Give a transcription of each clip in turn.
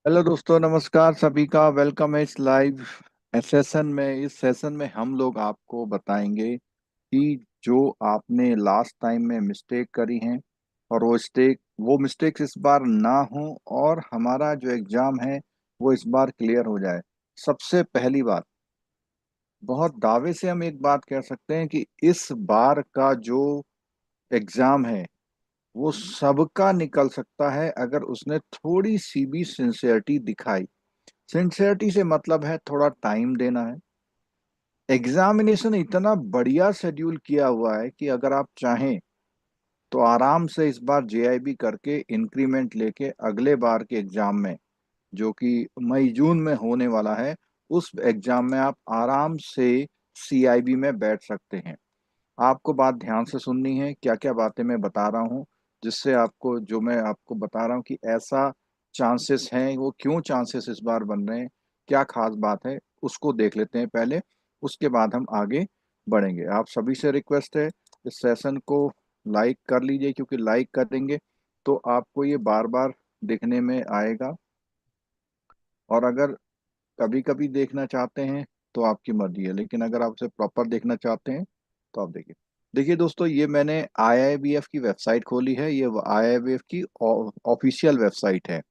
Hello दोस्तों, नमस्कार सभी का। वेलकम है इस लाइव सेशन में। इस सेशन में हम लोग आपको बताएंगे कि जो आपने लास्ट टाइम में मिस्टेक करी हैं और वो मिस्टेक्स इस बार ना हो और हमारा जो एग्जाम है वो इस बार क्लियर हो जाए। सबसे पहली बात, बहुत दावे से हम एक बात कह सकते हैं कि इस बार का जो एग्जाम है वो सबका निकल सकता है अगर उसने थोड़ी सी भी सिंसियरिटी दिखाई। सिंसियरिटी से मतलब है थोड़ा टाइम देना है। एग्जामिनेशन इतना बढ़िया शेड्यूल किया हुआ है कि अगर आप चाहें तो आराम से इस बार जेआईबी करके इंक्रीमेंट लेके अगले बार के एग्जाम में, जो कि मई जून में होने वाला है, उस एग्जाम में आप आराम से सीआईबी में बैठ सकते हैं। आपको बात ध्यान से सुननी है, क्या क्या बातें मैं बता रहा हूँ, जिससे आपको, जो मैं आपको बता रहा हूँ कि ऐसा चांसेस हैं, वो क्यों चांसेस इस बार बन रहे हैं, क्या खास बात है, उसको देख लेते हैं पहले। उसके बाद हम आगे बढ़ेंगे। आप सभी से रिक्वेस्ट है, इस सेशन को लाइक कर लीजिए, क्योंकि लाइक करेंगे तो आपको ये बार बार देखने में आएगा। और अगर कभी कभी देखना चाहते हैं तो आपकी मर्जी है, लेकिन अगर आप उसे प्रॉपर देखना चाहते हैं तो आप देखिए। देखिए दोस्तों, ये मैंने आईआईबीएफ की वेबसाइट खोली है। ये आईआईबीएफ की ऑफिशियल वेबसाइट है।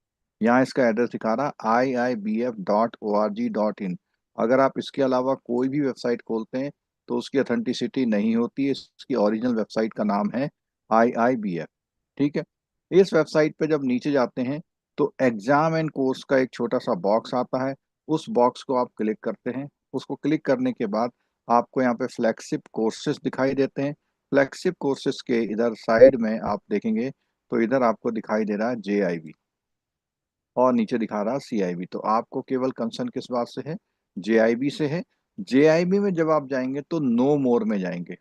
यहाँ इसका एड्रेस दिखा रहा iibf.org.in। अगर आप इसके अलावा कोई भी वेबसाइट खोलते हैं तो उसकी अथेंटिसिटी नहीं होती है। इसकी ओरिजिनल वेबसाइट का नाम है आईआईबीएफ। ठीक है। इस वेबसाइट पे जब नीचे जाते हैं तो एग्जाम एंड कोर्स का एक छोटा सा बॉक्स आता है। उस बॉक्स को आप क्लिक करते हैं। उसको क्लिक करने के बाद आपको यहाँ पे फ्लैगशिप कोर्सेज दिखाई देते हैं। फ्लैगशिप कोर्सेज के इधर साइड में आप देखेंगे तो इधर आपको दिखाई दे रहा है जेआईबी और नीचे दिखा रहा है सीआईबी। तो आपको केवल कंसर्न किस बात से है? जेआईबी से है। जेआईबी में जब आप जाएंगे तो नो मोर में जाएंगे।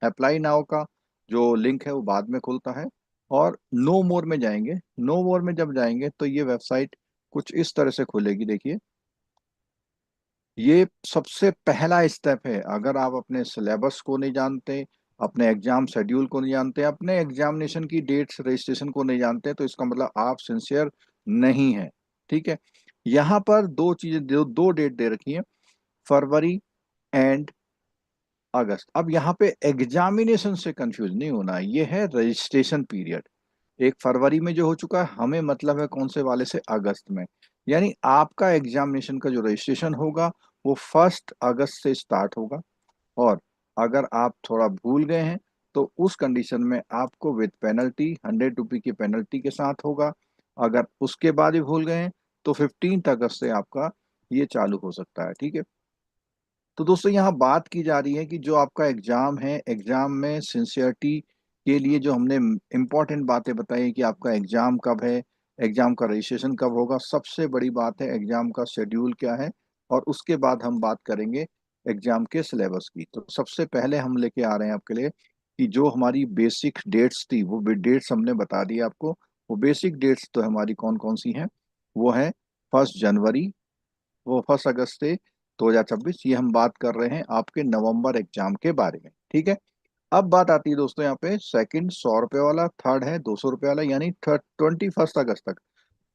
अप्लाई नाउ का जो लिंक है वो बाद में खुलता है। और नो मोर में जाएंगे। नो मोर में जब जाएंगे तो ये वेबसाइट कुछ इस तरह से खुलेगी। देखिए, ये सबसे पहला स्टेप है। अगर आप अपने सिलेबस को नहीं जानते, अपने एग्जाम शेड्यूल को नहीं जानते, अपने एग्जामिनेशन की डेट्स रजिस्ट्रेशन को नहीं जानते, तो इसका मतलब आप सिंसियर नहीं है। ठीक है। यहाँ पर दो चीजें, दो डेट दे रखी है, फरवरी एंड अगस्त। अब यहाँ पे एग्जामिनेशन से कंफ्यूज नहीं होना है, ये है रजिस्ट्रेशन पीरियड। एक फरवरी में जो हो चुका है, हमें मतलब है कौन से वाले से? अगस्त में। यानी आपका एग्जामिनेशन का जो रजिस्ट्रेशन होगा वो 1 अगस्त से स्टार्ट होगा। और अगर आप थोड़ा भूल गए हैं तो उस कंडीशन में आपको विद पेनल्टी, 100 रुपी की पेनल्टी के साथ होगा। अगर उसके बाद भी भूल गए हैं तो 15 अगस्त से आपका ये चालू हो सकता है। ठीक है। तो दोस्तों, यहाँ बात की जा रही है कि जो आपका एग्जाम है, एग्जाम में सिंसियरिटी के लिए जो हमने इम्पोर्टेंट बातें बताई कि आपका एग्जाम कब है, एग्जाम का रजिस्ट्रेशन कब होगा, सबसे बड़ी बात है एग्जाम का शेड्यूल क्या है। और उसके बाद हम बात करेंगे एग्जाम के सिलेबस की। तो सबसे पहले हम लेके आ रहे हैं आपके लिए कि जो हमारी बेसिक डेट्स थी वो डेट्स हमने बता दी आपको। वो बेसिक डेट्स तो हमारी कौन कौन सी हैं? वो है 1 जनवरी, वो 1 अगस्त से 2026। ये हम बात कर रहे हैं आपके नवंबर एग्जाम के बारे में। ठीक है। अब बात आती है दोस्तों यहाँ पे सेकंड 100 रुपये वाला, थर्ड है 200 रुपये वाला, यानी 21 अगस्त तक।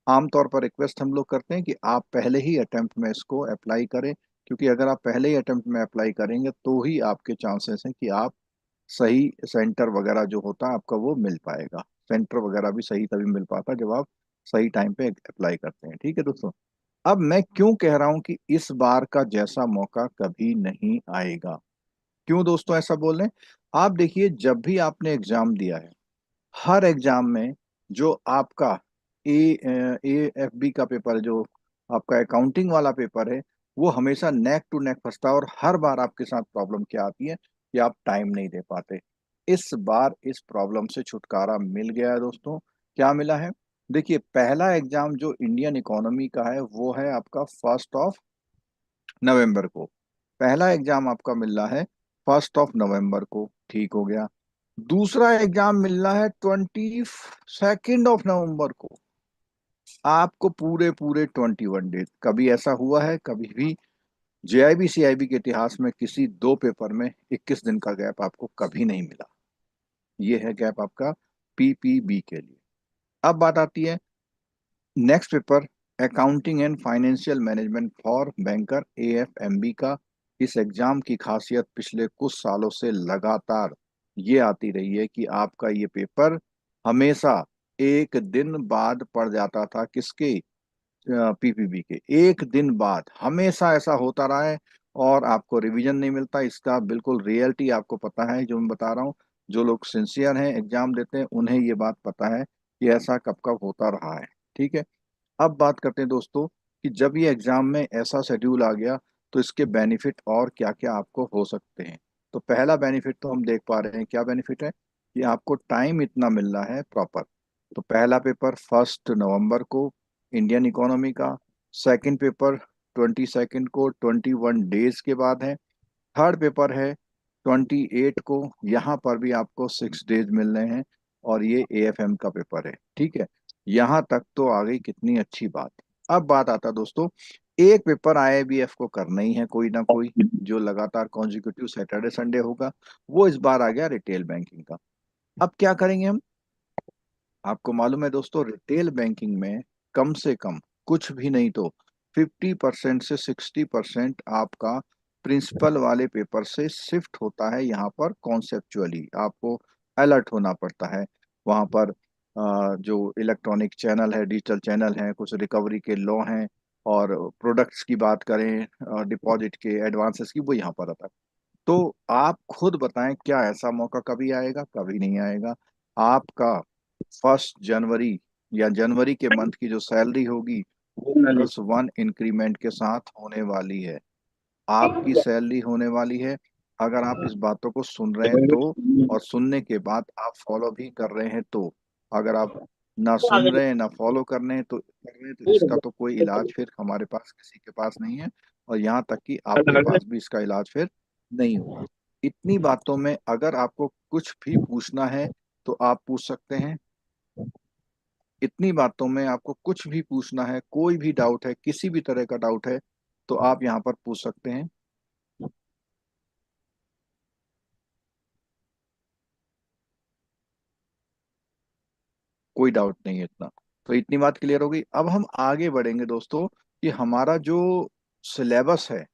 आमतौर पर रिक्वेस्ट हम लोग करते हैं कि आप पहले ही अटेम्प्ट में इसको अप्लाई करें, क्योंकि अगर आप पहले ही अटेम्प्ट में अप्लाई करेंगे तो ही आपके चांसेस हैं कि आप सही सेंटर वगैरह जो होता है आपका वो मिल पाएगा। सेंटर वगैरह भी सही तभी मिल पाता है जब आप सही टाइम पे अप्लाई करते हैं। ठीक है दोस्तों। अब मैं क्यों कह रहा हूं कि इस बार का जैसा मौका कभी नहीं आएगा? क्यों दोस्तों ऐसा बोल रहे हैं? आप देखिए, जब भी आपने एग्जाम दिया है, हर एग्जाम में जो आपका ए ए एफ बी का पेपर, जो आपका अकाउंटिंग वाला पेपर है, वो हमेशा नेक टू नेक फंसता है। और हर बार आपके साथ प्रॉब्लम क्या आती है कि आप टाइम नहीं दे पाते। इस बार इस प्रॉब्लम से छुटकारा मिल गया है दोस्तों। क्या मिला है? देखिए, पहला एग्जाम जो इंडियन इकोनॉमी का है वो है आपका 1 नवंबर को। पहला एग्जाम आपका मिल रहा है 1 नवंबर को। ठीक हो गया। दूसरा एग्जाम मिल रहा है 22 नवंबर को। आपको पूरे पूरे 21 डेज। कभी ऐसा हुआ है कभी भी जेआईबी सीआईबी के इतिहास में किसी दो पेपर में 21 दिन का गैप आपको कभी नहीं मिला? ये है गैप आपका पीपीबी के लिए। अब बात आती है next paper, accounting and financial management for banker, AFMB का इस एग्जाम की खासियत पिछले कुछ सालों से लगातार ये आती रही है कि आपका ये पेपर हमेशा एक दिन बाद पड़ जाता था। किसके? PPB के। एक दिन बाद हमेशा ऐसा होता रहा है और आपको रिवीजन नहीं मिलता। इसका बिल्कुल रियलिटी आपको पता है जो मैं बता रहा हूँ। जो लोग सिंसियर हैं, एग्जाम देते हैं, उन्हें ये बात पता है कि ऐसा कब कब होता रहा है। ठीक है। अब बात करते हैं दोस्तों कि जब ये एग्जाम में ऐसा शेड्यूल आ गया तो इसके बेनिफिट और क्या क्या आपको हो सकते हैं। तो पहला बेनिफिट तो हम देख पा रहे हैं। क्या बेनिफिट है? कि आपको टाइम इतना मिल रहा है प्रॉपर। तो पहला पेपर 1 नवंबर को इंडियन इकोनॉमी का, सेकंड पेपर 22 को, 21 डेज के बाद है। थर्ड पेपर है 28 को, यहाँ पर भी आपको 6 डेज मिल रहे हैं। और ये AFM का पेपर है। ठीक है। यहाँ तक तो आ गई कितनी अच्छी बात। अब बात आता है दोस्तों, एक पेपर IIBF को करना ही है कोई ना कोई, जो लगातार कॉन्जिक्यूटिव सैटरडे संडे होगा। वो इस बार आ गया रिटेल बैंकिंग का। अब क्या करेंगे हम? आपको मालूम है दोस्तों, रिटेल बैंकिंग में कम से कम कुछ भी नहीं तो 50% से 60% आपका प्रिंसिपल वाले पेपर से शिफ्ट होता है। यहाँ पर कॉन्सेप्चुअली आपको अलर्ट होना पड़ता है। वहाँ पर जो इलेक्ट्रॉनिक चैनल है, डिजिटल चैनल है, कुछ रिकवरी के लॉ हैं, और प्रोडक्ट्स की बात करें, डिपॉजिट के, एडवांसेस की, वो यहाँ पर आता है। तो आप खुद बताएं, क्या ऐसा मौका कभी आएगा? कभी नहीं आएगा। आपका 1 जनवरी या जनवरी के मंथ की जो सैलरी होगी वो +1 इंक्रीमेंट के साथ होने वाली है। आपकी सैलरी होने वाली है। अगर आप इस बातों को सुन रहे हैं तो, और सुनने के बाद आप फॉलो भी कर रहे हैं तो। अगर आप ना सुन रहे हैं ना फॉलो कर रहे हैं तो इसका तो कोई इलाज फिर हमारे पास किसी के पास नहीं है। और यहाँ तक कि आपके पास भी इसका इलाज फिर नहीं होगा। इतनी बातों में अगर आपको कुछ भी पूछना है तो आप पूछ सकते हैं। इतनी बातों में आपको कुछ भी पूछना है, कोई भी डाउट है, किसी भी तरह का डाउट है, तो आप यहाँ पर पूछ सकते हैं। कोई डाउट नहीं है इतना। तो इतनी बात क्लियर हो गई। अब हम आगे बढ़ेंगे दोस्तों कि हमारा जो सिलेबस है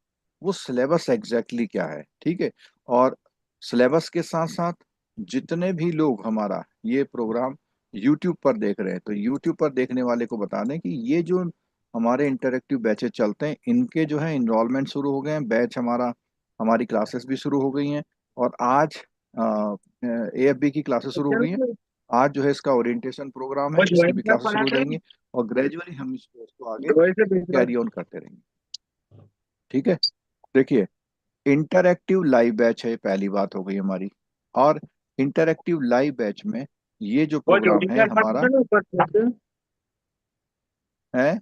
वो सिलेबस एग्जैक्टली क्या है। ठीक है। और सिलेबस के साथ साथ जितने भी लोग हमारा ये प्रोग्राम यूट्यूब पर देख रहे हैं, तो यूट्यूब पर देखने वाले को बता दें कि ये जो हमारे इंटरेक्टिव बैचेस चलते हैं, इनके जो है इनरोलमेंट शुरू हो गए हैं। बैच हमारी क्लासेस भी शुरू हो गई हैं। और आज AFB की क्लासेस शुरू हो गई हैं। आज जो है इसका ओरिएंटेशन प्रोग्राम है, इसकी भी क्लासेस शुरू हो जाएंगी। और ग्रेजुअली हम इस कोर्स को आगे कैरी ऑन करते रहेंगे। ठीक है। देखिए, इंटरएक्टिव लाइव बैच है, पहली बात हो गई हमारी। और इंटरएक्टिव लाइव बैच में ये जो प्रोग्राम है हमारा है,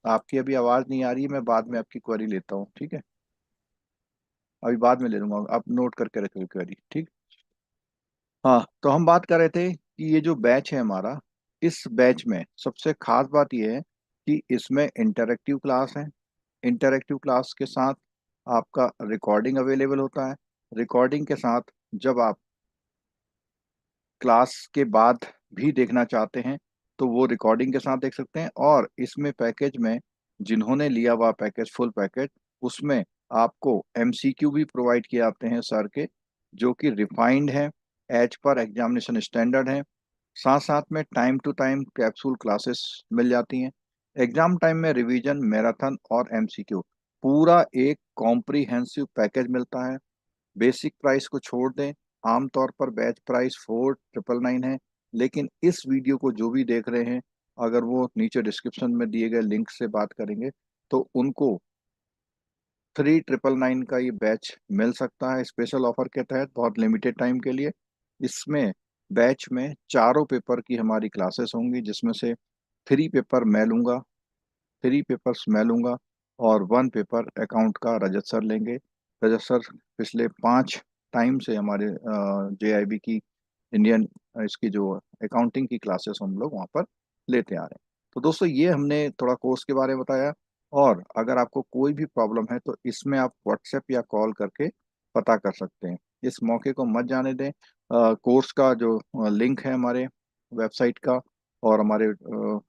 आपकी अभी आवाज नहीं आ रही है। मैं बाद में आपकी क्वेरी लेता हूँ। ठीक है। अभी बाद में ले लूंगा, आप नोट करके रखिए क्वेरी। ठीक। हाँ, तो हम बात कर रहे थे कि ये जो बैच है हमारा, इस बैच में सबसे खास बात ये है कि इसमें इंटरैक्टिव क्लास है। इंटरैक्टिव क्लास के साथ आपका रिकॉर्डिंग अवेलेबल होता है। रिकॉर्डिंग के साथ जब आप क्लास के बाद भी देखना चाहते हैं तो वो रिकॉर्डिंग के साथ देख सकते हैं। और इसमें पैकेज में जिन्होंने लिया हुआ पैकेज, फुल पैकेज, उसमें आपको MCQ भी प्रोवाइड किए जाते हैं सर के, जो कि रिफाइंड है, एज पर एग्जामिनेशन स्टैंडर्ड है। साथ साथ में time to time capsule classes मिल जाती हैं। एग्जाम टाइम में रिवीजन, मैराथन और MCQ, पूरा एक कॉम्प्रिहेंसिव पैकेज मिलता है। बेसिक प्राइस को छोड़ दें, आमतौर पर बैच प्राइस 4999 है। लेकिन इस वीडियो को जो भी देख रहे हैं, अगर वो नीचे डिस्क्रिप्शन में दिए गए लिंक से बात करेंगे तो उनको 3999 का ये बैच मिल सकता है स्पेशल ऑफर के तहत, बहुत लिमिटेड टाइम के लिए। इसमें बैच में चारों पेपर की हमारी क्लासेस होंगी, जिसमें से 3 पेपर मैं लूंगा, 3 पेपर्स मैं लूंगा, और 1 पेपर अकाउंट का रजत सर लेंगे। रजत सर पिछले 5 टाइम से हमारे JIB की इंडियन इसकी जो अकाउंटिंग की क्लासेस हम लोग वहाँ पर लेते आ रहे हैं। तो दोस्तों, ये हमने थोड़ा कोर्स के बारे में बताया। और अगर आपको कोई भी प्रॉब्लम है तो इसमें आप व्हाट्सएप या कॉल करके पता कर सकते हैं। इस मौके को मत जाने दें। कोर्स का जो लिंक है हमारे वेबसाइट का और हमारे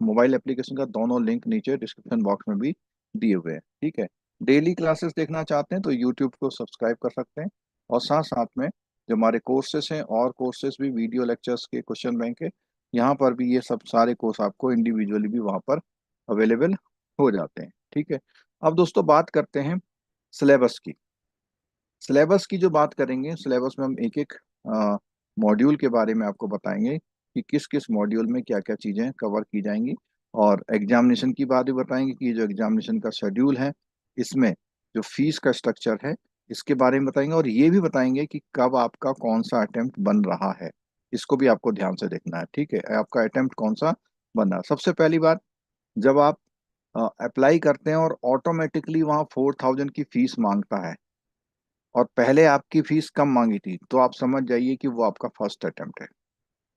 मोबाइल एप्लीकेशन का, दोनों लिंक नीचे डिस्क्रिप्शन बॉक्स में भी दिए हुए हैं। ठीक है। डेली क्लासेस देखना चाहते हैं तो यूट्यूब को सब्सक्राइब कर सकते हैं, और साथ साथ में जो हमारे कोर्सेज हैं और कोर्सेज भी, वीडियो लेक्चर्स के, क्वेश्चन बैंक के, यहाँ पर भी ये सब सारे कोर्स आपको इंडिविजुअली भी वहाँ पर अवेलेबल हो जाते हैं। ठीक है। अब दोस्तों बात करते हैं सिलेबस की। सिलेबस की जो बात करेंगे, सिलेबस में हम एक एक मॉड्यूल के बारे में आपको बताएंगे कि किस किस मॉड्यूल में क्या क्या चीज़ें कवर की जाएंगी, और एग्जामिनेशन की बात भी बताएंगे कि जो एग्जामिनेशन का शेड्यूल है, इसमें जो फीस का स्ट्रक्चर है, इसके बारे में बताएंगे, और ये भी बताएंगे कि कब आपका कौन सा अटेम्प्ट बन रहा है। इसको भी आपको ध्यान से देखना है। ठीक है, आपका अटेम्प्ट कौन सा बन रहा है। सबसे पहली बात, जब आप अप्लाई करते हैं और ऑटोमेटिकली वहाँ 4000 की फीस मांगता है, और पहले आपकी फीस कम मांगी थी, तो आप समझ जाइए कि वो आपका फर्स्ट अटेम्प्ट है।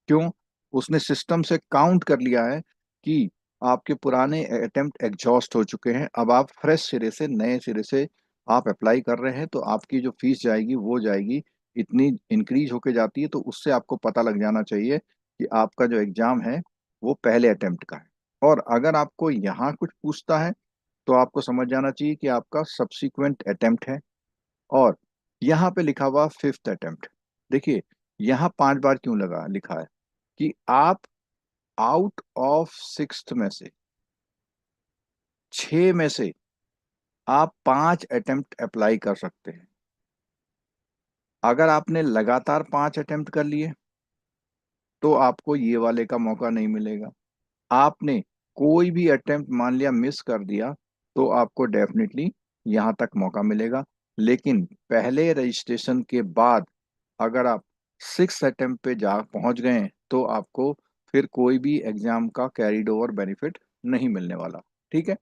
क्यों? उसने सिस्टम से काउंट कर लिया है कि आपके पुराने अटेम्प्ट एग्जॉस्ट हो चुके हैं, अब आप फ्रेश सिरे से, नए सिरे से आप अप्लाई कर रहे हैं, तो आपकी जो फीस जाएगी वो जाएगी, इतनी इंक्रीज होके जाती है। तो उससे आपको पता लग जाना चाहिए कि आपका जो एग्जाम है वो पहले अटेम्प्ट का है। और अगर आपको यहाँ कुछ पूछता है तो आपको समझ जाना चाहिए कि आपका सब्सिक्वेंट अटेम्प्ट है। और यहाँ पे लिखा हुआ फिफ्थ अटेम्प्ट। देखिए, यहाँ 5 बार क्यों लगा लिखा है कि आप आउट ऑफ सिक्स्थ में से, 6 में से आप 5 अटेम्प्ट अप्लाई कर सकते हैं। अगर आपने लगातार 5 अटेम्प्ट कर लिए तो आपको ये वाले का मौका नहीं मिलेगा। आपने कोई भी अटेम्प्ट मान लिया मिस कर दिया तो आपको डेफिनेटली यहाँ तक मौका मिलेगा। लेकिन पहले रजिस्ट्रेशन के बाद अगर आप 6 अटेम्प्ट पे जा पहुंच गए हैं तो आपको फिर कोई भी एग्जाम का कैरीड ओवर बेनिफिट नहीं मिलने वाला। ठीक है।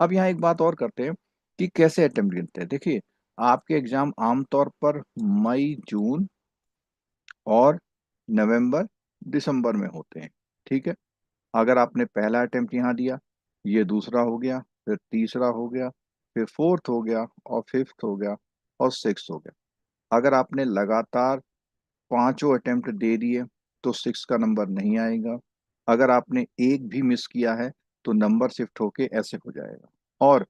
अब यहाँ एक बात और करते हैं कि कैसे अटेम्प्ट गिनते हैं। देखिए, आपके एग्जाम आमतौर पर मई, जून और नवंबर, दिसंबर में होते हैं। ठीक है। अगर आपने पहला अटेम्प्ट यहाँ दिया, ये दूसरा हो गया, फिर तीसरा हो गया, फिर फोर्थ हो गया, और फिफ्थ हो गया, और सिक्स हो गया। अगर आपने लगातार 5 अटेम्प्ट दे दिए तो 6 का नंबर नहीं आएगा। अगर आपने एक भी मिस किया है तो नंबर शिफ्ट होके ऐसे हो जाएगा। और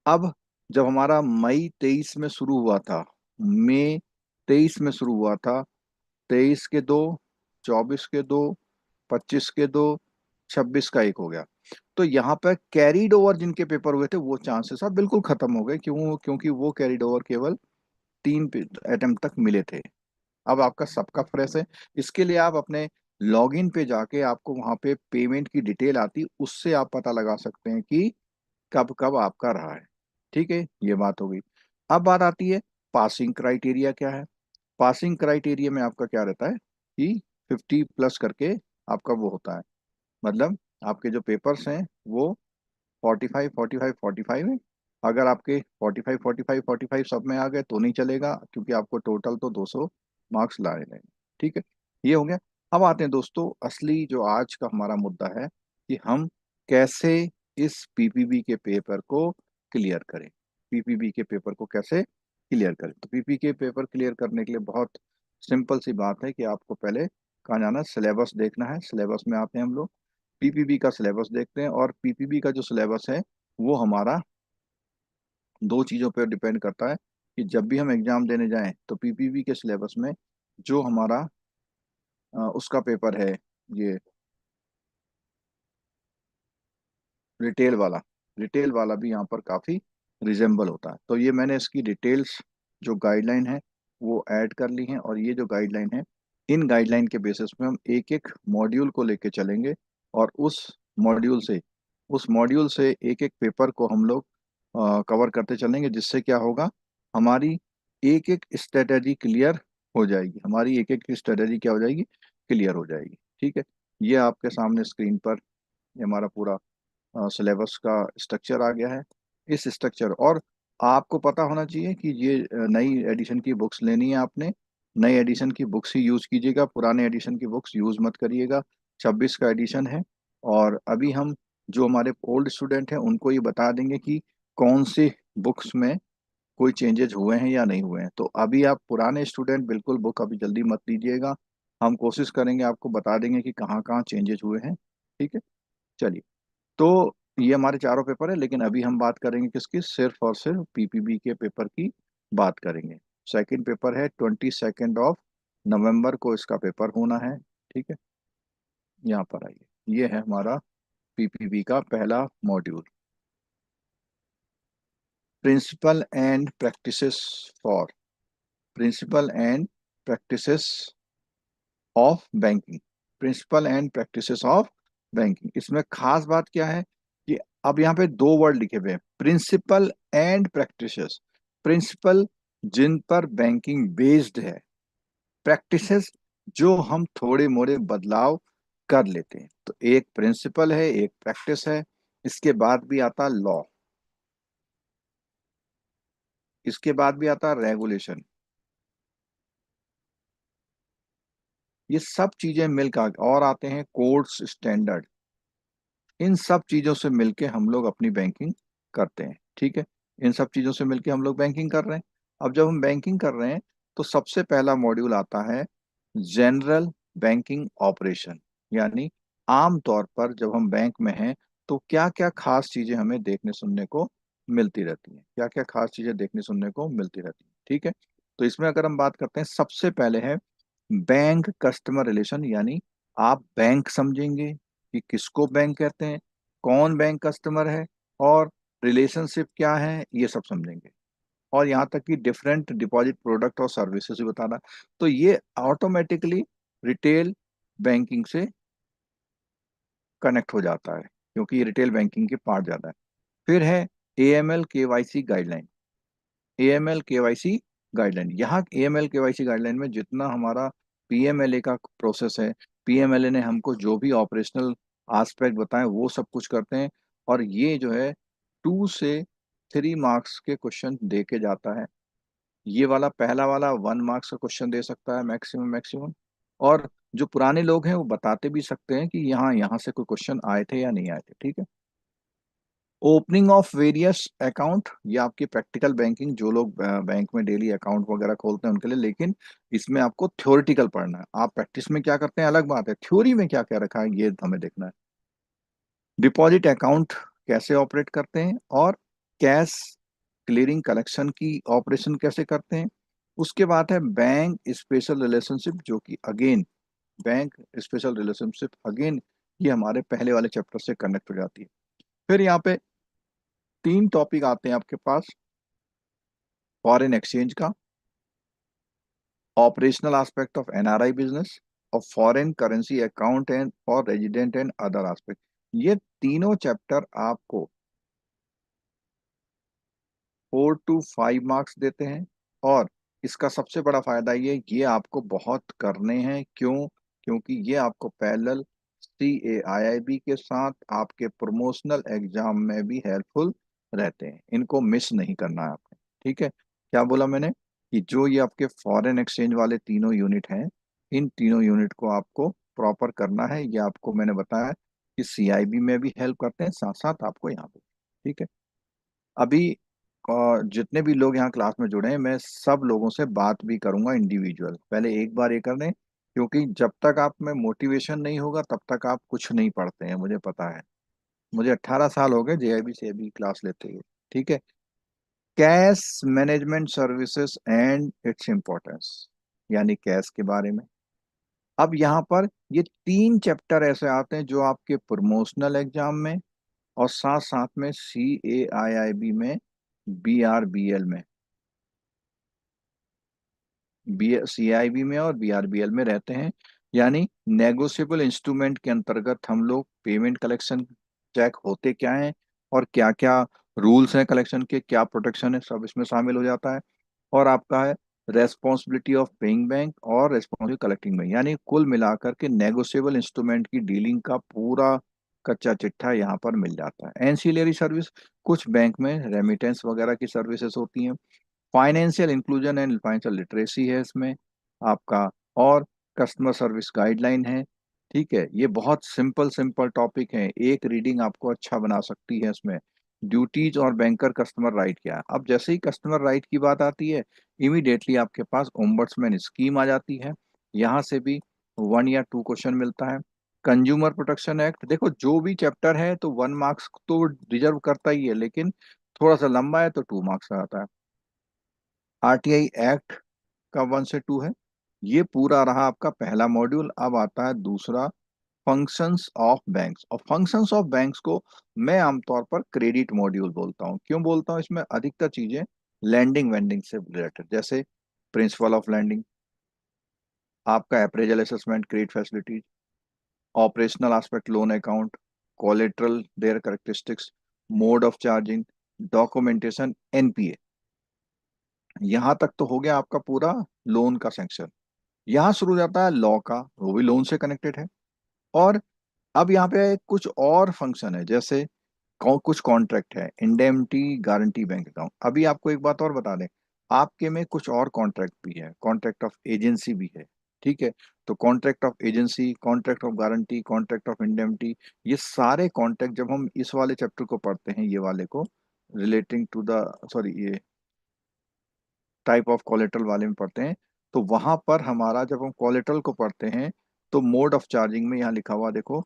अब जब हमारा मई 23 में शुरू हुआ था, मई 23 में शुरू हुआ था, 23 के दो, 24 के दो, 25 के दो, 26 का एक हो गया। तो यहाँ पर कैरीड ओवर जिनके पेपर हुए थे वो चांसेस अब बिल्कुल खत्म हो गए। क्यों? क्योंकि वो कैरीड ओवर केवल 3 अटेम्प्ट तक मिले थे। अब आपका सबका फ्रेश है। इसके लिए आप अपने लॉगिन पे जाके, आपको वहां पे पेमेंट की डिटेल आती, उससे आप पता लगा सकते हैं कि कब कब आपका रहा है। ठीक है, ये बात हो गई। अब बात आती है पासिंग क्राइटेरिया क्या है। पासिंग क्राइटेरिया में आपका क्या रहता है कि 50+ करके आपका वो होता है। मतलब आपके जो पेपर्स हैं वो 45 45 45 है। अगर आपके 45 45 45 सब में आ गए तो नहीं चलेगा, क्योंकि आपको टोटल तो 200 मार्क्स लाने रहेंगे। ठीक है, ये हो गया। अब आते हैं दोस्तों असली जो आज का हमारा मुद्दा है कि हम कैसे इस पीपीबी के पेपर को क्लियर करें। पीपीबी के पेपर को कैसे क्लियर करें? तो पीपी के पेपर क्लियर करने के लिए बहुत सिंपल सी बात है कि आपको पहले कहाँ जाना है, सिलेबस देखना है। सिलेबस में आते हैं हम लोग, पीपीबी का सिलेबस देखते हैं। और पीपीबी का जो सिलेबस है वो हमारा दो चीज़ों पर डिपेंड करता है कि जब भी हम एग्जाम देने जाएं तो पीपीबी के सिलेबस में जो हमारा उसका पेपर है, ये रिटेल वाला, रिटेल वाला भी यहाँ पर काफ़ी रिजेंबल होता है। तो ये मैंने इसकी डिटेल्स जो गाइडलाइन है वो ऐड कर ली हैं, और ये जो गाइडलाइन है, इन गाइडलाइन के बेसिस पे हम एक एक मॉड्यूल को लेके चलेंगे, और मॉड्यूल से उस मॉड्यूल से एक एक पेपर को हम लोग कवर करते चलेंगे, जिससे क्या होगा, हमारी एक एक स्ट्रेटेजी क्लियर हो जाएगी। हमारी एक एक स्ट्रेटेजी क्या हो जाएगी, क्लियर हो जाएगी। ठीक है। ये आपके सामने स्क्रीन पर ये हमारा पूरा सिलेबस का स्ट्रक्चर आ गया है। इस स्ट्रक्चर, और आपको पता होना चाहिए कि ये नई एडिशन की बुक्स लेनी है आपने, नई एडिशन की बुक्स ही यूज़ कीजिएगा, पुराने एडिशन की बुक्स यूज़ मत करिएगा। 26 का एडिशन है। और अभी हम जो हमारे ओल्ड स्टूडेंट हैं उनको ये बता देंगे कि कौन सी बुक्स में कोई चेंजेस हुए हैं या नहीं हुए हैं। तो अभी आप पुराने स्टूडेंट बिल्कुल बुक अभी जल्दी मत लीजिएगा, हम कोशिश करेंगे आपको बता देंगे कि कहाँ कहाँ चेंजेस हुए हैं। ठीक है, चलिए। तो ये हमारे चारों पेपर है, लेकिन अभी हम बात करेंगे किसकी, सिर्फ और सिर्फ पीपीबी के पेपर की बात करेंगे। सेकंड पेपर है 22 नवंबर को इसका पेपर होना है। ठीक है, यहाँ पर आइए, ये है हमारा पीपीबी का पहला module, principal and practices for principal and practices of banking. Principal and practices of banking, इसमें खास बात क्या है कि अब यहाँ पे दो वर्ड लिखे हुए हैं, प्रिंसिपल एंड प्रैक्टिसेस। प्रिंसिपल जिन पर बैंकिंग बेस्ड है, प्रैक्टिसेस जो हम थोड़े मोड़े बदलाव कर लेते हैं। तो एक प्रिंसिपल है, एक प्रैक्टिस है। इसके बाद भी आता लॉ, इसके बाद भी आता रेगुलेशन। ये सब चीजें मिलकर और आते हैं कोड्स, स्टैंडर्ड। इन सब चीजों से मिलके हम लोग अपनी बैंकिंग करते हैं। ठीक है, इन सब चीजों से मिलके हम लोग बैंकिंग कर रहे हैं। अब जब हम बैंकिंग कर रहे हैं तो सबसे पहला मॉड्यूल आता है जनरल बैंकिंग ऑपरेशन, यानी आम तौर पर जब हम बैंक में हैं तो क्या क्या खास चीजें हमें देखने सुनने को मिलती रहती हैं, क्या क्या खास चीजें देखने सुनने को मिलती रहती हैं। ठीक है, तो इसमें अगर हम बात करते हैं, सबसे पहले है बैंक कस्टमर रिलेशन, यानी आप बैंक समझेंगे कि किसको बैंक कहते हैं, कौन बैंक कस्टमर है, और रिलेशनशिप क्या है, ये सब समझेंगे। और यहाँ तक कि डिफरेंट डिपॉजिट प्रोडक्ट और सर्विसेज भी बताना। तो ये ऑटोमेटिकली रिटेल बैंकिंग से कनेक्ट हो जाता है, क्योंकि ये रिटेल बैंकिंग के पार्ट जाता है। फिर है AML KYC guideline. AML KYC guideline, यहाँ एएमएल केवाईसी गाइडलाइन में जितना हमारा पीएमएलए का प्रोसेस है, पीएमएलए ने हमको जो भी ऑपरेशनल एस्पेक्ट बताए वो सब कुछ करते हैं। और ये जो है 2 से 3 मार्क्स के क्वेश्चन दे के जाता है। ये वाला पहला वाला 1 मार्क्स का क्वेश्चन दे सकता है मैक्सिमम मैक्सिमम। और जो पुराने लोग हैं वो बताते भी सकते हैं कि यहाँ यहाँ से कोई क्वेश्चन आए थे या नहीं आए थे। ठीक है, ओपनिंग ऑफ वेरियस अकाउंट, ये आपकी प्रैक्टिकल बैंकिंग, जो लोग बैंक में डेली अकाउंट वगैरह खोलते हैं उनके लिए। लेकिन इसमें आपको थ्योरेटिकल पढ़ना है, आप प्रैक्टिस में क्या करते हैं अलग बात है, थ्योरी में क्या क्या रखा है ये हमें देखना है। डिपॉजिट अकाउंट कैसे ऑपरेट करते हैं, और कैश क्लियरिंग कलेक्शन की ऑपरेशन कैसे करते हैं। उसके बाद है बैंक स्पेशल रिलेशनशिप, जो कि again bank special relationship again ये हमारे पहले वाले चैप्टर से कनेक्ट हो जाती है। फिर यहाँ पे 3 टॉपिक आते हैं आपके पास, फॉरेन एक्सचेंज का, operational aspect of NRI business, और foreign currency account and for resident and other aspect. ये तीनों चैप्टर आपको 4 to 5 मार्क्स देते हैं। और इसका सबसे बड़ा फायदा ये आपको बहुत करने हैं। क्यों? क्योंकि ये आपको पैरेलल CAIIB के साथ आपके प्रमोशनल एग्जाम में भी हेल्पफुल रहते हैं, इनको मिस नहीं करना है आपने। ठीक है, क्या बोला मैंने कि जो ये आपके फॉरेन एक्सचेंज वाले तीनों यूनिट हैं, इन तीनों यूनिट को आपको प्रॉपर करना है। ये आपको मैंने बताया कि CIB में भी हेल्प करते हैं, साथ साथ आपको यहाँ पे। ठीक है, अभी जितने भी लोग यहाँ क्लास में जुड़े हैं, मैं सब लोगों से बात भी करूंगा इंडिविजुअल। पहले एक बार ये कर लें, क्योंकि जब तक आप में मोटिवेशन नहीं होगा तब तक आप कुछ नहीं पढ़ते हैं, मुझे पता है। मुझे 18 साल हो गए JIB से अभी क्लास लेते हुए। ठीक है, cash management services and its importance, यानी कैश के बारे में। अब यहाँ पर ये 3 चैप्टर ऐसे आते हैं जो आपके प्रमोशनल एग्जाम में और साथ साथ में CAIIB में, BRBL में, CIB में और BRBL में रहते हैं। यानी नेगोशिएबल इंस्ट्रूमेंट के अंतर्गत हम लोग पेमेंट कलेक्शन चेक होते क्या हैं, और क्या क्या रूल्स हैं कलेक्शन के, क्या प्रोटेक्शन है, सब इसमें शामिल हो जाता है। और आपका है रेस्पॉन्सिबिलिटी ऑफ पेइंग बैंक और रेस्पॉन्सिबिलिटी कलेक्टिंग बैंक, यानी कुल मिलाकर के नेगोशिएबल इंस्ट्रूमेंट की डीलिंग का पूरा कच्चा चिट्ठा यहाँ पर मिल जाता है। एंसिलरी सर्विस, कुछ बैंक में रेमिटेंस वगैरह की सर्विसेज होती हैं। Financial inclusion and financial literacy है इसमें आपका, और कस्टमर सर्विस गाइडलाइन है। ठीक है, ये बहुत सिंपल सिंपल टॉपिक है, एक रीडिंग आपको अच्छा बना सकती है इसमें। ड्यूटीज और बैंकर कस्टमर राइट क्या है। अब जैसे ही कस्टमर राइट की बात आती है, इमीडिएटली आपके पास ओम्बड्समैन स्कीम आ जाती है। यहाँ से भी 1 या 2 क्वेश्चन मिलता है। कंज्यूमर प्रोटेक्शन एक्ट, देखो जो भी चैप्टर है तो 1 मार्क्स तो डिजर्व करता ही है, लेकिन थोड़ा सा लंबा है तो 2 मार्क्स का आता है। आरटीआई एक्ट का 1 से 2 है। ये पूरा रहा आपका पहला मॉड्यूल। अब आता है दूसरा, फंक्शंस ऑफ बैंक्स। और फंक्शंस ऑफ बैंक्स को मैं आमतौर पर क्रेडिट मॉड्यूल बोलता हूँ। क्यों बोलता हूँ? इसमें अधिकतर चीजें लैंडिंग वेंडिंग से रिलेटेड, जैसे प्रिंसिपल ऑफ लैंडिंग, आपका appraisal assessment, credit facilities, operational aspect loan account, collateral their characteristics, mode of charging, documentation, NPA. यहाँ तक तो हो गया आपका पूरा लोन का सेक्शन। यहाँ शुरू हो जाता है लॉ का, वो भी लोन से कनेक्टेड है। और अब यहाँ पे कुछ और फंक्शन है, जैसे कुछ कॉन्ट्रैक्ट है, इंडेमनिटी, गारंटी, बैंक अकाउंट। अभी आपको एक बात और बता दें, आपके में कुछ और कॉन्ट्रैक्ट भी है, कॉन्ट्रैक्ट ऑफ एजेंसी भी है। ठीक है, तो contract of agency, contract of guarantee, contract of indemnity, ये सारे कॉन्ट्रैक्ट जब हम इस वाले चैप्टर को पढ़ते हैं, ये वाले को रिलेटिंग टू द, सॉरी, ये टाइप ऑफ कोलेटरल वाले में पढ़ते हैं, तो वहां पर हमारा जब हम कोलेटरल को पढ़ते हैं, तो मोड ऑफ चार्जिंग में यहाँ लिखा हुआ देखो,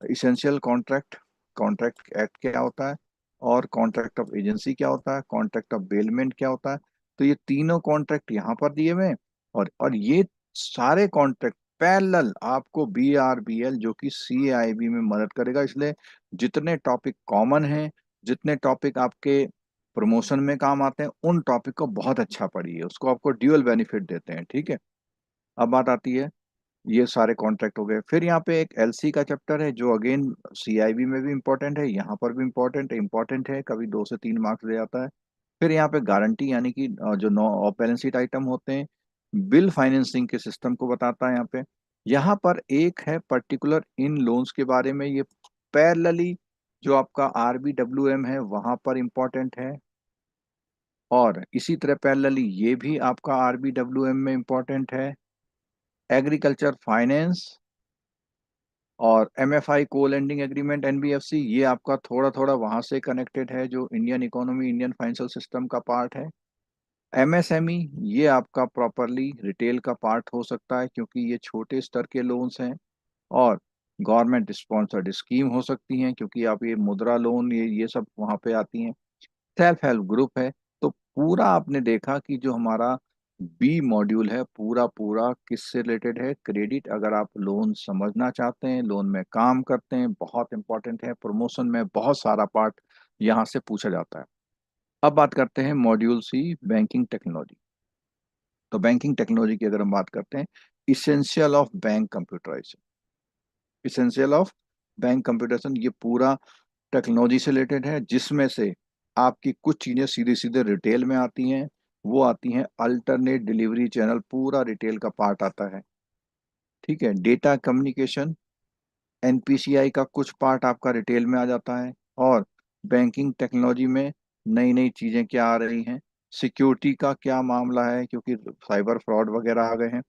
इसेंशियल कॉन्ट्रैक्ट, कॉन्ट्रैक्ट एक्ट क्या होता है, और कॉन्ट्रैक्ट ऑफ एजेंसी क्या होता है, कॉन्ट्रैक्ट ऑफ बेलमेंट क्या होता है। तो ये तीनों कॉन्ट्रैक्ट यहाँ पर दिए हुए हैं। और ये सारे कॉन्ट्रैक्ट पैरेलल आपको BRBL जो कि CAIB में मदद करेगा। इसलिए जितने टॉपिक कॉमन हैं, जितने टॉपिक आपके प्रमोशन में काम आते हैं, उन टॉपिक को बहुत अच्छा पढ़िए, उसको आपको ड्यूअल बेनिफिट देते हैं। ठीक है, अब बात आती है, ये सारे कॉन्ट्रैक्ट हो गए। फिर यहाँ पे एक LC का चैप्टर है, जो अगेन CIB में भी इंपॉर्टेंट है, यहाँ पर भी इंपॉर्टेंट है, कभी 2 से 3 मार्क्स दे जाता है। फिर यहाँ पे गारंटी, यानी कि जो no off balance sheet item होते हैं, बिल फाइनेंसिंग के सिस्टम को बताता है यहाँ पे। यहाँ पर एक है पर्टिकुलर इन लोन्स के बारे में, ये पैरेलली जो आपका RBWM है वहां पर इंपॉर्टेंट है, और इसी तरह पैरेलली ये भी आपका RBWM में इंपॉर्टेंट है। एग्रीकल्चर फाइनेंस और MFI को लेंडिंग एग्रीमेंट, NBFC, ये आपका थोड़ा थोड़ा वहां से कनेक्टेड है, जो Indian economy, Indian financial system का पार्ट है। MSME, ये आपका प्रॉपरली रिटेल का पार्ट हो सकता है, क्योंकि ये छोटे स्तर के लोन्स हैं। और गवर्नमेंट स्पॉन्सर्ड स्कीम हो सकती हैं, क्योंकि आप ये मुद्रा लोन, ये सब वहाँ पे आती हैं। सेल्फ हेल्प ग्रुप है। तो पूरा आपने देखा कि जो हमारा बी मॉड्यूल है, पूरा पूरा किससे रिलेटेड है? क्रेडिट। अगर आप लोन समझना चाहते हैं, लोन में काम करते हैं, बहुत इंपॉर्टेंट है। प्रमोशन में बहुत सारा पार्ट यहाँ से पूछा जाता है। अब बात करते हैं मॉड्यूल C, बैंकिंग टेक्नोलॉजी। तो बैंकिंग टेक्नोलॉजी की अगर हम बात करते हैं, essential of bank computerization, essential of bank computation, ये पूरा टेक्नोलॉजी से रिलेटेड है, जिसमें से आपकी कुछ चीजें सीधे सीधे रिटेल में आती हैं। वो आती हैं अल्टरनेट डिलीवरी चैनल, पूरा रिटेल का पार्ट आता है। ठीक है, डेटा कम्युनिकेशन, NPCI का कुछ पार्ट आपका रिटेल में आ जाता है। और बैंकिंग टेक्नोलॉजी में नई नई चीजें क्या आ रही हैं, सिक्योरिटी का क्या मामला है, क्योंकि साइबर फ्रॉड वगैरह आ गए हैं।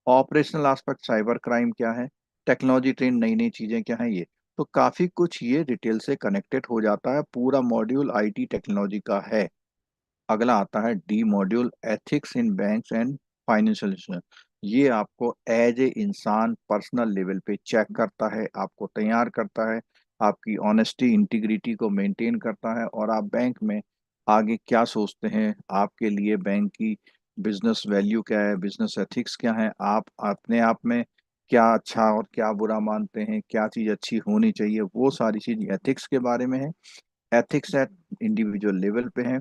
ऑपरेशनल एस्पेक्ट, साइबर क्राइम क्या है, टेक्नोलॉजी ट्रेंड, नई नई चीजें क्या हैं, ये तो काफी कुछ ये डिटेल से कनेक्टेड हो जाता है। पूरा मॉड्यूल IT टेक्नोलॉजी का है। अगला आता है D module, ethics in banks and financial institution. ये आपको एज ए इंसान पर्सनल लेवल पे चेक करता है, आपको तैयार करता है, आपकी ऑनेस्टी इंटीग्रिटी को मेंटेन करता है, और आप बैंक में आगे क्या सोचते हैं, आपके लिए बैंक की बिजनेस वैल्यू क्या है, बिजनेस एथिक्स क्या है, आप अपने आप में क्या अच्छा और क्या बुरा मानते हैं, क्या चीज़ अच्छी होनी चाहिए, वो सारी चीज़ एथिक्स के बारे में है। एथिक्स एट इंडिविजुअल लेवल पे है,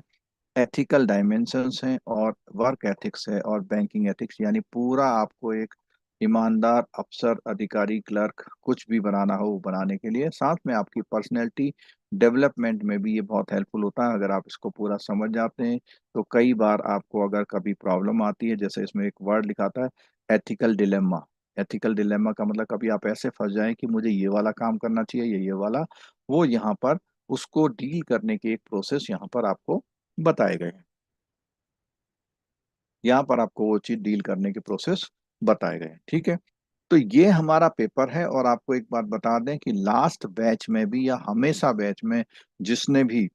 एथिकल डायमेंशंस हैं, और वर्क एथिक्स है, और बैंकिंग एथिक्स, यानी पूरा आपको एक ईमानदार अफसर, अधिकारी, क्लर्क कुछ भी बनाना हो वो बनाने के लिए, साथ में आपकी पर्सनैलिटी डेवलपमेंट में भी ये बहुत हेल्पफुल होता है। अगर आप इसको पूरा समझ जाते हैं, तो कई बार आपको अगर कभी प्रॉब्लम आती है, जैसे इसमें एक वर्ड लिखा था, एथिकल डिलेमा। एथिकल डिलेमा का मतलब कभी आप ऐसे फंस जाएं कि मुझे ये वाला काम करना चाहिए, ये वाला, वो यहाँ पर उसको डील करने की एक प्रोसेस यहाँ पर आपको बताए गए हैं। यहाँ पर आपको वो चीज डील करने के प्रोसेस बताए गए हैं। ठीक है, तो ये हमारा पेपर है। और आपको एक बात बता दें कि लास्ट बैच में भी, या हमेशा बैच में जिसने भी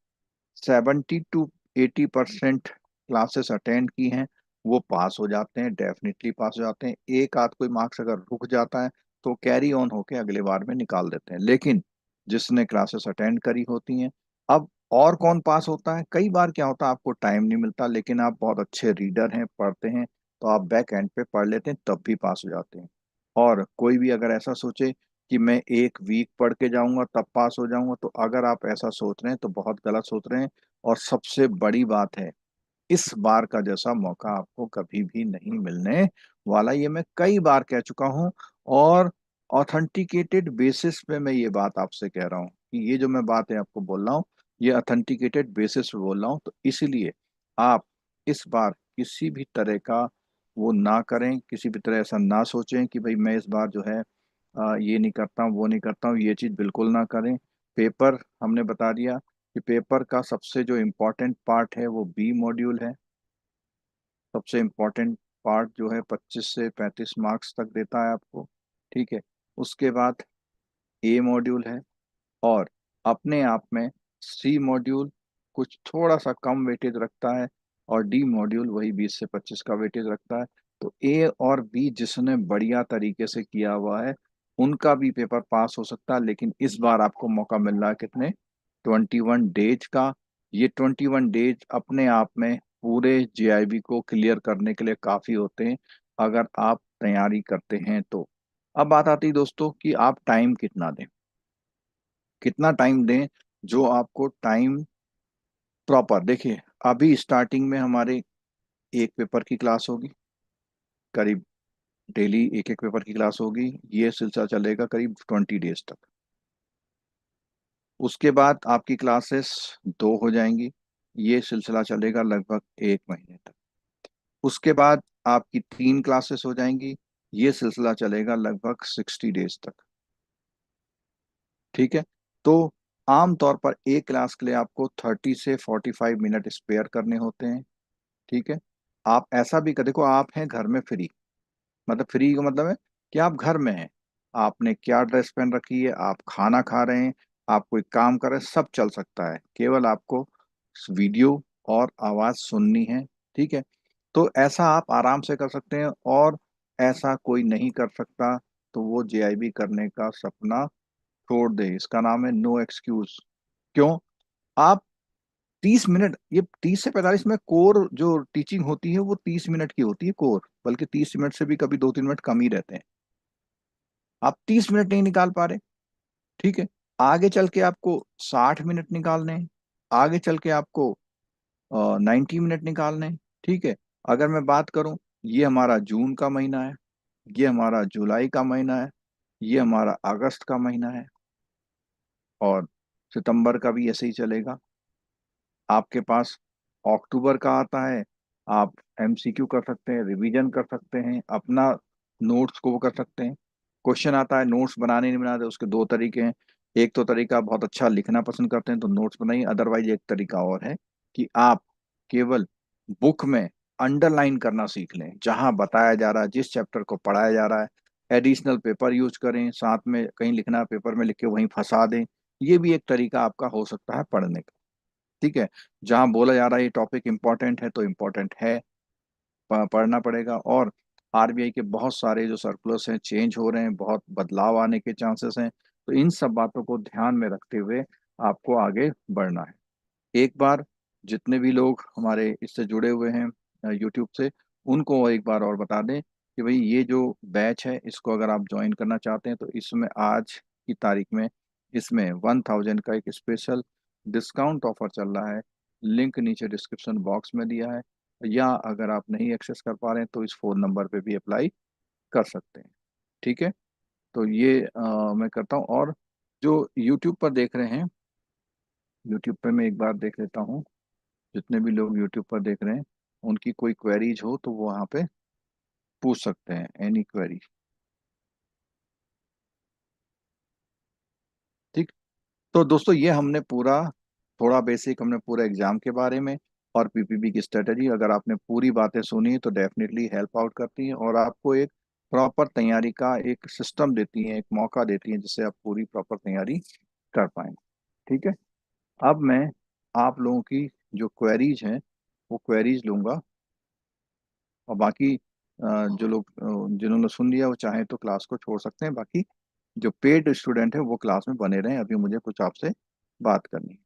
70 to 80% क्लासेस अटेंड की हैं वो पास हो जाते हैं, डेफिनेटली पास हो जाते हैं। एक आध कोई मार्क्स अगर रुक जाता है तो कैरी ऑन होके अगले बार में निकाल देते हैं। लेकिन जिसने क्लासेस अटेंड करी होती हैं, अब और कौन पास होता है? कई बार क्या होता है, आपको टाइम नहीं मिलता, लेकिन आप बहुत अच्छे रीडर हैं, पढ़ते हैं, तो आप बैक एंड पे पढ़ लेते हैं, तब भी पास हो जाते हैं। और कोई भी अगर ऐसा सोचे कि मैं एक वीक पढ़ के जाऊंगा तब पास हो जाऊंगा, तो अगर आप ऐसा सोच रहे हैं तो बहुत गलत सोच रहे हैं। और सबसे बड़ी बात है, इस बार का जैसा मौका आपको कभी भी नहीं मिलने वाला, ये मैं कई बार कह चुका हूं। और ऑथेंटिकेटेड बेसिस पे मैं ये बात आपसे कह रहा हूँ कि ये जो मैं बात है आपको बोल रहा हूँ, ये ऑथेंटिकेटेड बेसिस पे बोल रहा हूँ। तो इसीलिए आप इस बार किसी भी तरह का वो ना करें, किसी भी तरह ऐसा ना सोचें कि भाई मैं इस बार जो है ये नहीं करता हूँ, वो नहीं करता हूँ, ये चीज़ बिल्कुल ना करें। पेपर हमने बता दिया कि पेपर का सबसे जो इम्पोर्टेंट पार्ट है वो बी मॉड्यूल है। सबसे इम्पोर्टेंट पार्ट जो है 25 से 35 मार्क्स तक देता है आपको। ठीक है। उसके बाद ए मॉड्यूल है, और अपने आप में सी मॉड्यूल कुछ थोड़ा सा कम वेटेज रखता है, और डी मॉड्यूल वही 20 से 25 का वेटेज रखता है। तो ए और बी जिसने बढ़िया तरीके से किया हुआ है उनका भी पेपर पास हो सकता है। लेकिन इस बार आपको मौका मिल रहा है कितने? 21 डेज का। ये 21 डेज अपने आप में पूरे जेआईबी को क्लियर करने के लिए काफी होते हैं, अगर आप तैयारी करते हैं तो। अब बात आती है दोस्तों कि आप टाइम कितना दें, कितना टाइम दें। जो आपको टाइम प्रॉपर देखिए, अभी स्टार्टिंग में हमारे एक पेपर की क्लास होगी, करीब डेली एक एक पेपर की क्लास होगी। ये सिलसिला चलेगा करीब 20 डेज तक। उसके बाद आपकी क्लासेस दो हो जाएंगी, ये सिलसिला चलेगा लगभग 1 महीने तक। उसके बाद आपकी 3 क्लासेस हो जाएंगी, ये सिलसिला चलेगा लगभग 60 डेज तक। ठीक है। तो आम तौर पर एक क्लास के लिए आपको 30 से 45 मिनट स्पेयर करने होते हैं। ठीक है। आप ऐसा भी कर देखो, आप हैं घर में फ्री, मतलब फ्री का मतलब है कि आप घर में हैं, आपने क्या ड्रेस पहन रखी है, आप खाना खा रहे हैं, आप कोई काम कर रहे हैं, सब चल सकता है, केवल आपको वीडियो और आवाज सुननी है। ठीक है। तो ऐसा आप आराम से कर सकते हैं, और ऐसा कोई नहीं कर सकता तो वो जेआईबी करने का सपना छोड़ दे। इसका नाम है नो एक्सक्यूज। क्यों? आप 30 मिनट, ये 30 से 45 में कोर जो टीचिंग होती है वो 30 मिनट की होती है कोर, बल्कि 30 मिनट से भी कभी 2-3 मिनट कम ही रहते हैं। आप 30 मिनट नहीं निकाल पा रहे। ठीक है। आगे चल के आपको 60 मिनट निकालने हैं, आगे चल के आपको 90 मिनट निकालने हैं। ठीक है। अगर मैं बात करूं, ये हमारा जून का महीना है, ये हमारा जुलाई का महीना है, ये हमारा अगस्त का महीना है, और सितंबर का भी ऐसे ही चलेगा। आपके पास अक्टूबर का आता है, आप एमसीक्यू कर सकते हैं, रिवीजन कर सकते हैं, अपना नोट्स को वो कर सकते हैं। क्वेश्चन आता है, नोट्स बनाने नहीं बनाते, उसके दो तरीके हैं। एक तो तरीका, बहुत अच्छा लिखना पसंद करते हैं तो नोट्स बनाइए, अदरवाइज एक तरीका और है कि आप केवल बुक में अंडरलाइन करना सीख लें, जहां बताया जा रहा है, जिस चैप्टर को पढ़ाया जा रहा है। एडिशनल पेपर यूज करें, साथ में कहीं लिखना है पेपर में लिख के वहीं फंसा दें। ये भी एक तरीका आपका हो सकता है पढ़ने का। ठीक है। जहां बोला जा रहा है ये टॉपिक इंपॉर्टेंट है तो इम्पोर्टेंट है, पढ़ना पड़ेगा। और आरबीआई के बहुत सारे जो सर्कुलर्स हैं चेंज हो रहे हैं, बहुत बदलाव आने के चांसेस हैं, तो इन सब बातों को ध्यान में रखते हुए आपको आगे बढ़ना है। एक बार जितने भी लोग हमारे इससे जुड़े हुए हैं यूट्यूब से, उनको एक बार और बता दें कि भाई ये जो बैच है इसको अगर आप ज्वाइन करना चाहते हैं तो इसमें आज की तारीख में इसमें 1000 का एक स्पेशल डिस्काउंट ऑफर चल रहा है। लिंक नीचे डिस्क्रिप्शन बॉक्स में दिया है, या अगर आप नहीं एक्सेस कर पा रहे हैं तो इस फ़ोन नंबर पे भी अप्लाई कर सकते हैं। ठीक है। तो ये मैं करता हूँ। और जो यूट्यूब पर देख रहे हैं, यूट्यूब पे मैं एक बार देख लेता हूँ, जितने भी लोग यूट्यूब पर देख रहे हैं उनकी कोई क्वेरीज हो तो वो वहाँ पे पूछ सकते हैं, एनी क्वेरी। ठीक। तो दोस्तों ये हमने पूरा, थोड़ा बेसिक हमने पूरा एग्जाम के बारे में और पीपीबी की स्ट्रेटजी, अगर आपने पूरी बातें सुनी तो डेफिनेटली हेल्प आउट करती हैं, और आपको एक प्रॉपर तैयारी का एक सिस्टम देती हैं, एक मौका देती हैं जिससे आप पूरी प्रॉपर तैयारी कर पाएं। ठीक है। अब मैं आप लोगों की जो क्वेरीज हैं वो क्वेरीज लूंगा। और बाकी जो लोग जिन्होंने सुन लिया वो चाहें तो क्लास को छोड़ सकते हैं। बाकी जो पेड स्टूडेंट है वो क्लास में बने रहें। अभी मुझे कुछ आपसे बात करनी है।